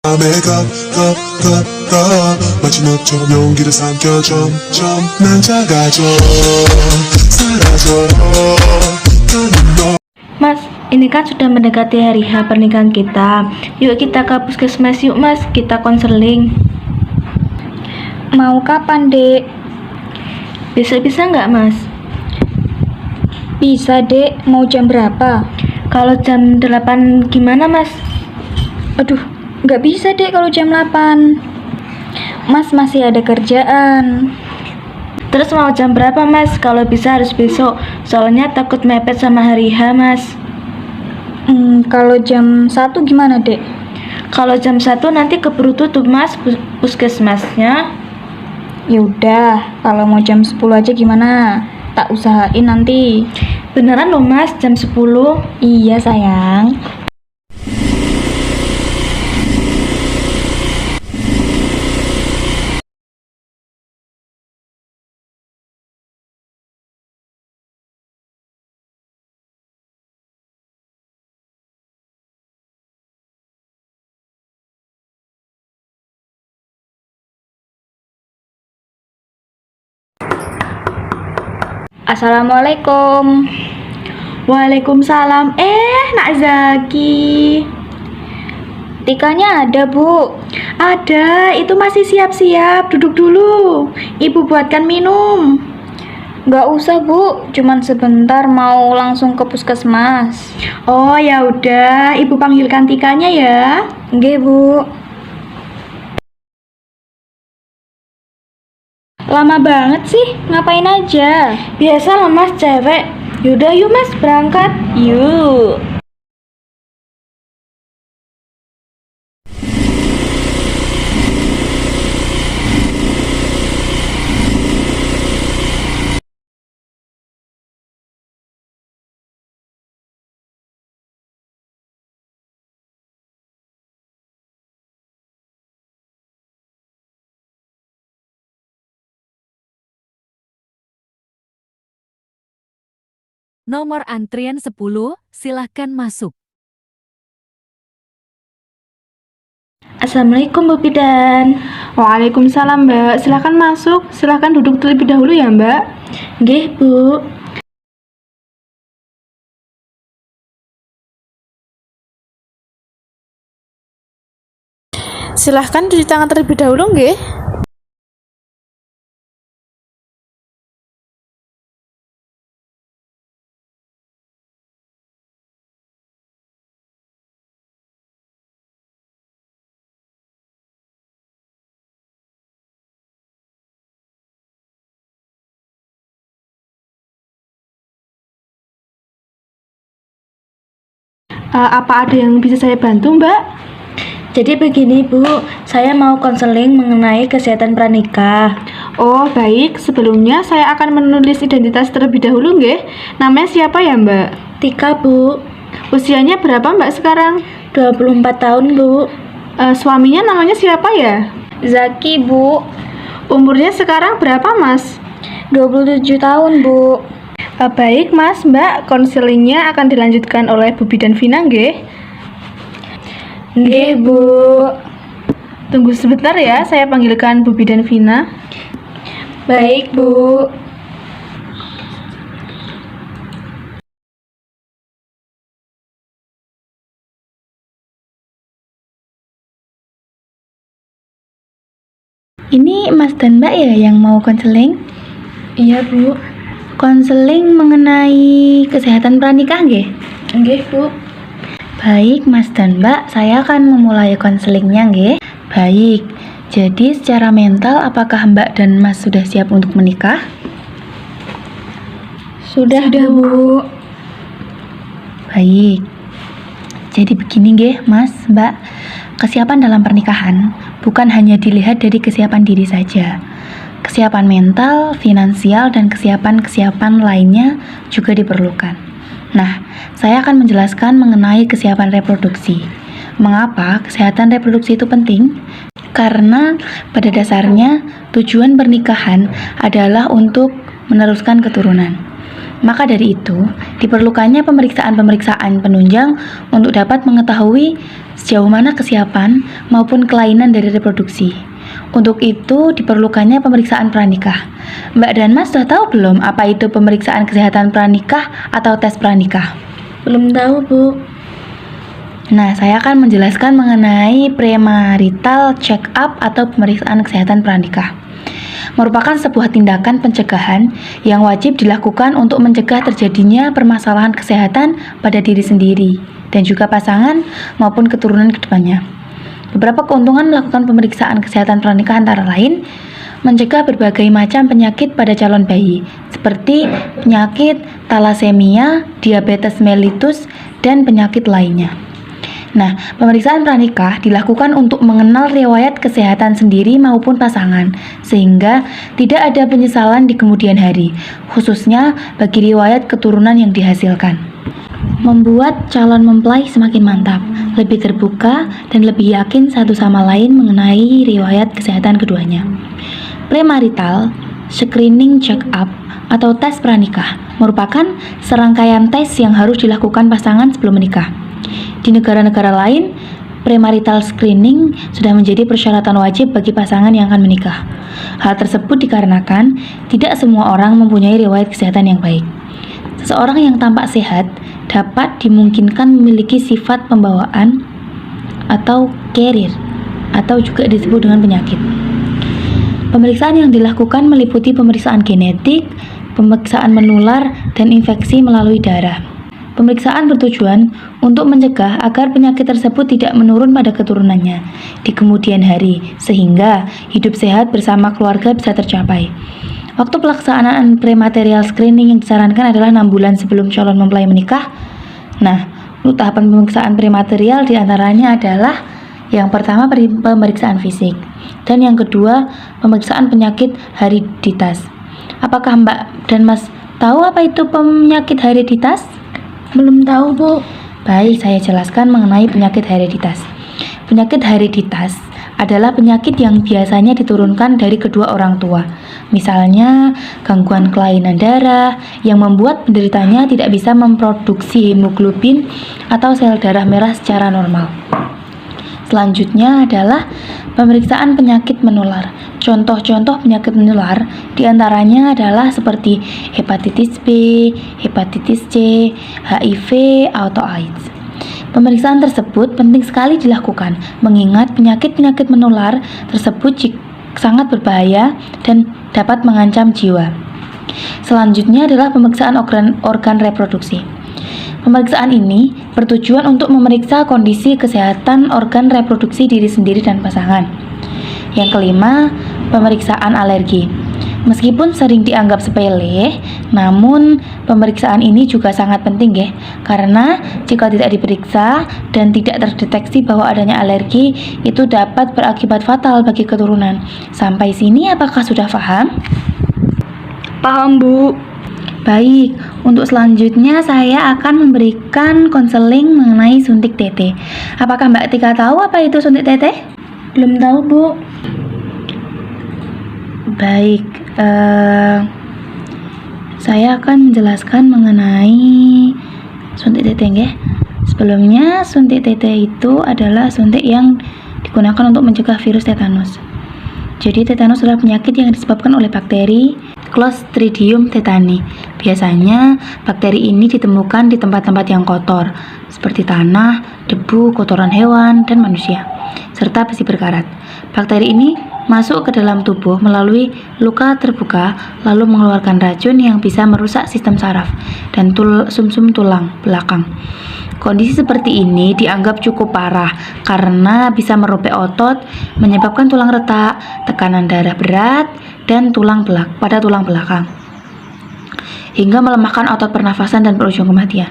맘에 가 마지막처럼 용기를 삼켜 점점 난 작아져 사라져 나는 너 Mas, ini kan sudah mendekati hari H pernikahan kita. Yuk kita ke puskesmas yuk mas, kita konseling. Mau kapan, Dek? Bisa nggak mas? Bisa, Dek. Mau jam berapa? Kalau jam 8 gimana mas? Aduh, nggak bisa, Dek, kalau jam 8. Mas masih ada kerjaan. Terus mau jam berapa mas? Kalau bisa harus besok, soalnya takut mepet sama hari H mas. Kalau jam 1 gimana, Dek? Kalau jam 1 nanti keburu tutup mas puskesmasnya. Yaudah, kalau mau jam 10 aja gimana? Tak usahain nanti. Beneran loh mas, jam 10? Iya, sayang. Assalamualaikum. Waalaikumsalam. Nak Zaki. Tikanya ada, Bu. Ada, itu masih siap-siap. Duduk dulu. Ibu buatkan minum. Nggak usah, Bu. Cuman sebentar mau langsung ke puskesmas. Oh ya udah, ibu panggilkan Tikanya ya. Nggih, Bu. Lama banget sih, ngapain aja? Biasa lah mas, cewek. Yaudah yuk mas, berangkat. Yuk. Nomor antrian 10, silahkan masuk. Assalamualaikum Bu Bidan. Waalaikumsalam Mbak, silahkan masuk, silahkan duduk terlebih dahulu ya Mbak. Nggih Bu. Silahkan cuci tangan terlebih dahulu nggih. Apa ada yang bisa saya bantu Mbak? Jadi begini Bu, saya mau konseling mengenai kesehatan pranikah. Oh baik, sebelumnya saya akan menulis identitas terlebih dahulu nggih. Namanya siapa ya Mbak? Tika Bu, Usianya berapa Mbak sekarang? 24 tahun Bu. Suaminya namanya siapa ya? Zaki, Bu. Umurnya sekarang berapa Mas? 27 tahun, Bu. Baik Mas, Mbak, konselingnya akan dilanjutkan oleh Bu Bidan Vina nggih. Nggih Bu. Tunggu sebentar ya, saya panggilkan Bu Bidan Vina. Baik Bu. Ini Mas dan Mbak ya yang mau konseling? Iya Bu. Konseling mengenai kesehatan pranikah nggih? Nggih Bu. Baik Mas dan Mbak, saya akan memulai konselingnya nggih. Baik, jadi secara mental apakah Mbak dan Mas sudah siap untuk menikah? Sudah Bu. Baik. Jadi begini nggih, Mas, Mbak. Kesiapan dalam pernikahan bukan hanya dilihat dari kesiapan diri saja. Kesiapan mental, finansial, dan kesiapan-kesiapan lainnya juga diperlukan. Nah, saya akan menjelaskan mengenai kesiapan reproduksi. Mengapa kesehatan reproduksi itu penting? Karena pada dasarnya tujuan pernikahan adalah untuk meneruskan keturunan. Maka dari itu, diperlukannya pemeriksaan-pemeriksaan penunjang untuk dapat mengetahui sejauh mana kesiapan maupun kelainan dari reproduksi. Untuk itu diperlukannya pemeriksaan pranikah. Mbak dan Mas sudah tahu belum apa itu pemeriksaan kesehatan pranikah atau tes pranikah? Belum tahu, Bu. Nah, saya akan menjelaskan mengenai premarital check-up atau pemeriksaan kesehatan pranikah. Merupakan sebuah tindakan pencegahan yang wajib dilakukan untuk mencegah terjadinya permasalahan kesehatan pada diri sendiri dan juga pasangan maupun keturunan kedepannya. Beberapa keuntungan melakukan pemeriksaan kesehatan pranikah antara lain mencegah berbagai macam penyakit pada calon bayi seperti penyakit talasemia, diabetes mellitus, dan penyakit lainnya. Nah, pemeriksaan pranikah dilakukan untuk mengenal riwayat kesehatan sendiri maupun pasangan, sehingga tidak ada penyesalan di kemudian hari, khususnya bagi riwayat keturunan yang dihasilkan. Membuat calon mempelai semakin mantap, lebih terbuka, dan lebih yakin satu sama lain mengenai riwayat kesehatan keduanya. Premarital screening check-up atau tes pranikah merupakan serangkaian tes yang harus dilakukan pasangan sebelum menikah. Di negara-negara lain, premarital screening sudah menjadi persyaratan wajib bagi pasangan yang akan menikah. Hal tersebut dikarenakan tidak semua orang mempunyai riwayat kesehatan yang baik. Seseorang yang tampak sehat dapat dimungkinkan memiliki sifat pembawaan atau carrier, atau juga disebut dengan penyakit. Pemeriksaan yang dilakukan meliputi pemeriksaan genetik, pemeriksaan menular, dan infeksi melalui darah. Pemeriksaan bertujuan untuk mencegah agar penyakit tersebut tidak menurun pada keturunannya di kemudian hari, sehingga hidup sehat bersama keluarga bisa tercapai. Waktu pelaksanaan premarital screening yang disarankan adalah 6 bulan sebelum calon mempelai menikah. Nah, untuk tahapan pemeriksaan premarital diantaranya adalah yang pertama pemeriksaan fisik, dan yang kedua pemeriksaan penyakit hereditas. Apakah Mbak dan Mas tahu apa itu penyakit hereditas? Belum tahu, Bu. Baik, saya jelaskan mengenai penyakit hereditas. Penyakit hereditas adalah penyakit yang biasanya diturunkan dari kedua orang tua. Misalnya, gangguan kelainan darah yang membuat penderitanya tidak bisa memproduksi hemoglobin atau sel darah merah secara normal. Selanjutnya adalah pemeriksaan penyakit menular. Contoh-contoh penyakit menular diantaranya adalah seperti hepatitis B, hepatitis C, HIV, atau AIDS. Pemeriksaan tersebut penting sekali dilakukan, mengingat penyakit-penyakit menular tersebut sangat berbahaya dan dapat mengancam jiwa. Selanjutnya adalah pemeriksaan organ reproduksi. Pemeriksaan ini bertujuan untuk memeriksa kondisi kesehatan organ reproduksi diri sendiri dan pasangan. Yang kelima, pemeriksaan alergi. Meskipun sering dianggap sepele, namun pemeriksaan ini juga sangat penting ya, karena jika tidak diperiksa dan tidak terdeteksi bahwa adanya alergi, itu dapat berakibat fatal bagi keturunan. Sampai sini apakah sudah paham? Paham, Bu. Baik, untuk selanjutnya saya akan memberikan konseling mengenai suntik TT. Apakah Mbak Tika tahu apa itu suntik TT? Belum tahu, Bu. Baik, saya akan menjelaskan mengenai suntik TT ya. Sebelumnya, suntik TT itu adalah suntik yang digunakan untuk mencegah virus tetanus. Jadi tetanus adalah penyakit yang disebabkan oleh bakteri Clostridium tetani. Biasanya bakteri ini ditemukan di tempat-tempat yang kotor, seperti tanah, debu, kotoran hewan, dan manusia, serta besi berkarat. Bakteri ini masuk ke dalam tubuh melalui luka terbuka, lalu mengeluarkan racun yang bisa merusak sistem saraf dan sumsum tulang belakang. Kondisi seperti ini dianggap cukup parah karena bisa merobek otot, menyebabkan tulang retak, tekanan darah berat, dan pada tulang belakang, hingga melemahkan otot pernafasan dan berujung kematian.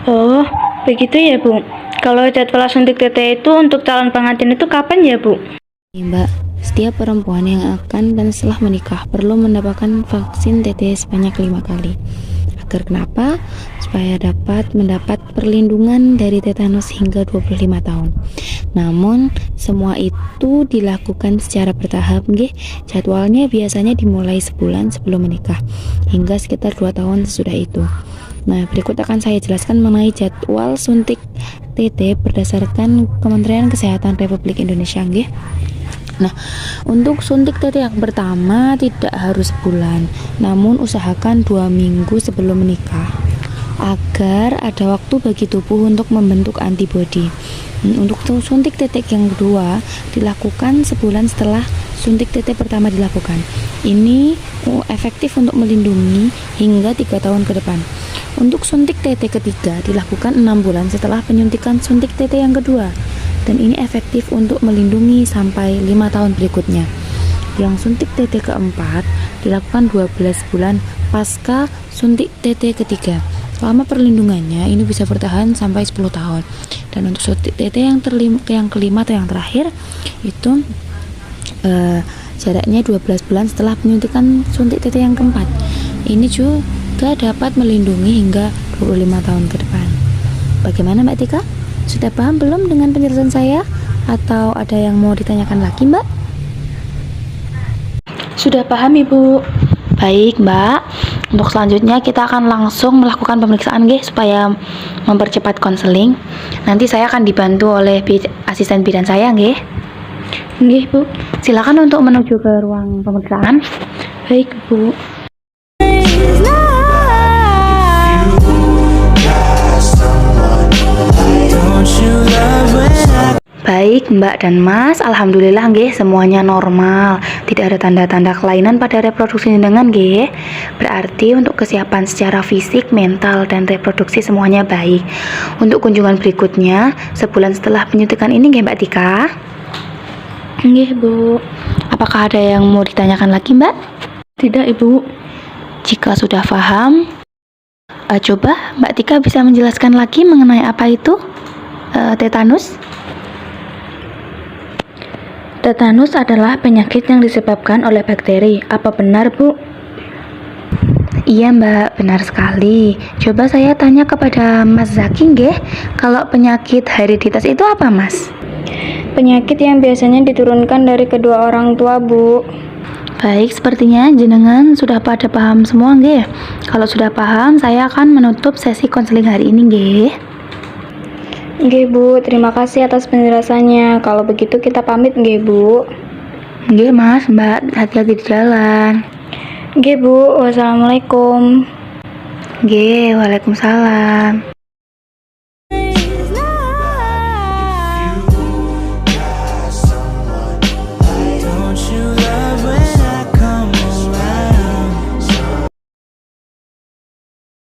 Oh, begitu ya, Bu. Kalau jadwal suntik TT itu untuk calon pengantin itu kapan ya, Bu? Mbak, setiap perempuan yang akan dan setelah menikah perlu mendapatkan vaksin TT sebanyak 5 kali. Agar kenapa? Supaya dapat mendapat perlindungan dari tetanus hingga 25 tahun. Namun, semua itu dilakukan secara bertahap, nggih. Jadwalnya biasanya dimulai sebulan sebelum menikah hingga sekitar 2 tahun sesudah itu. Nah, berikut akan saya jelaskan mengenai jadwal suntik TT berdasarkan Kementerian Kesehatan Republik Indonesia nggih. Nah, untuk suntik TT yang pertama tidak harus sebulan, namun usahakan 2 minggu sebelum menikah agar ada waktu bagi tubuh untuk membentuk antibodi. Untuk suntik TT yang kedua dilakukan sebulan setelah suntik TT pertama dilakukan. Ini efektif untuk melindungi hingga 3 tahun ke depan. Untuk suntik TT ketiga dilakukan 6 bulan setelah penyuntikan suntik TT yang kedua, dan ini efektif untuk melindungi sampai 5 tahun berikutnya. Yang suntik TT keempat dilakukan 12 bulan pasca suntik TT ketiga. Selama perlindungannya ini bisa bertahan sampai 10 tahun. Dan untuk suntik TT yang kelima atau yang terakhir itu jaraknya 12 bulan setelah penyuntikan suntik TT yang keempat. Ini juga dapat melindungi hingga 25 tahun ke depan. Bagaimana Mbak Tika? Sudah paham belum dengan penjelasan saya? Atau ada yang mau ditanyakan lagi Mbak? Sudah paham Ibu. Baik Mbak, untuk selanjutnya kita akan langsung melakukan pemeriksaan supaya mempercepat konseling. Nanti saya akan dibantu oleh asisten bidan saya nggih. Nggih Bu. Silakan untuk menuju ke ruang pemeriksaan. Baik Bu. Baik Mbak dan Mas, alhamdulillah semuanya normal. Tidak ada tanda-tanda kelainan pada reproduksi jenengan Berarti untuk kesiapan secara fisik, mental, dan reproduksi semuanya baik. Untuk kunjungan berikutnya sebulan setelah penyuntikan ini Mbak Tika. Nggih Bu. Apakah ada yang mau ditanyakan lagi Mbak? Tidak Ibu. Jika sudah paham, coba Mbak Tika bisa menjelaskan lagi mengenai apa itu tetanus? Tetanus adalah penyakit yang disebabkan oleh bakteri. Apa benar Bu? Iya Mbak, benar sekali. Coba saya tanya kepada Mas Zaki kalau penyakit hereditas itu apa Mas? Penyakit yang biasanya diturunkan dari kedua orang tua Bu. Baik, sepertinya jenengan sudah pada paham semua Kalau sudah paham, saya akan menutup sesi konseling hari ini Nggih Bu, terima kasih atas penjelasannya. Kalau begitu kita pamit nggih Bu. Nggih Mas, Mbak, hati-hati di jalan. Nggih Bu, wassalamualaikum. Nggih, waalaikumsalam.